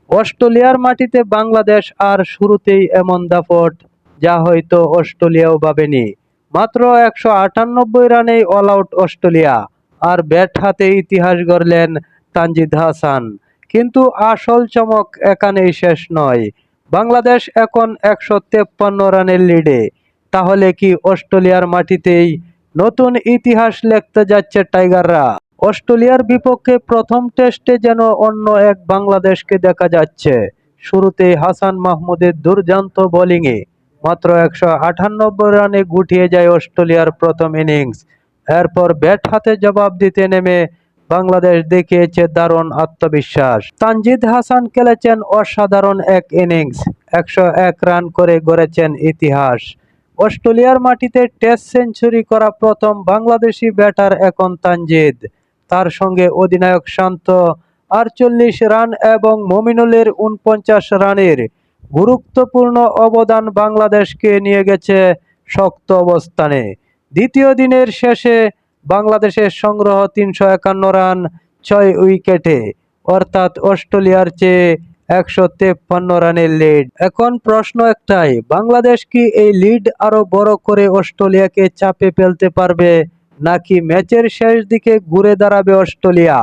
অস্ট্রেলিয়ার মাটিতে বাংলাদেশ আর শুরুতেই এমন দাপট যা হয়তো অস্ট্রেলিয়াও ভাবেনি। মাত্র ১৯৮ রানেই অল আউট অস্ট্রেলিয়া, আর ব্যাট হাতে ইতিহাস গড়লেন তানজিদ হাসান। কিন্তু আসল চমক এখানেই শেষ নয়। বাংলাদেশ এখন ১৫৩ রানের লিডে। তাহলে কি অস্ট্রেলিয়ার মাটিতেই নতুন ইতিহাস লিখতে যাচ্ছে টাইগাররা? অস্ট্রেলিয়ার বিপক্ষে প্রথম টেস্টে যেন অন্য এক বাংলাদেশকে দেখা যাচ্ছে। শুরুতেই হাসান মাহমুদের দুর্দান্ত বোলিংয়ে মাত্র ১৯৮ রানে গুটিয়ে যায় অস্ট্রেলিয়ার প্রথম ইনিংস। এরপর ব্যাট হাতে জবাব দিতে নেমে বাংলাদেশ দেখিয়েছে দারুণ আত্মবিশ্বাস। তানজিদ হাসান খেলেছেন অসাধারণ এক ইনিংস, ১০১ রান করে গড়েছেন ইতিহাস। অস্ট্রেলিয়ার মাটিতে টেস্ট সেঞ্চুরি করা প্রথম বাংলাদেশি ব্যাটার এখন তানজিদ। তার সঙ্গে অধিনায়ক শান্ত ৪৮ রান এবং মমিনুলের ৪৯ রানের গুরুত্বপূর্ণ অবদান বাংলাদেশকে নিয়ে গেছে শক্ত অবস্থানে। দ্বিতীয় দিনের শেষে বাংলাদেশের সংগ্রহ ৩৫১ রান ৬ উইকেটে, অর্থাৎ অস্ট্রেলিয়ার চেয়ে ১৫৩ রানের লিড। এখন প্রশ্ন একটাই, বাংলাদেশ কি এই লিড আরো বড় করে অস্ট্রেলিয়াকে চাপে ফেলতে পারবে, নাকি ম্যাচের শেষ দিকে ঘুরে দাঁড়াবে অস্ট্রেলিয়া?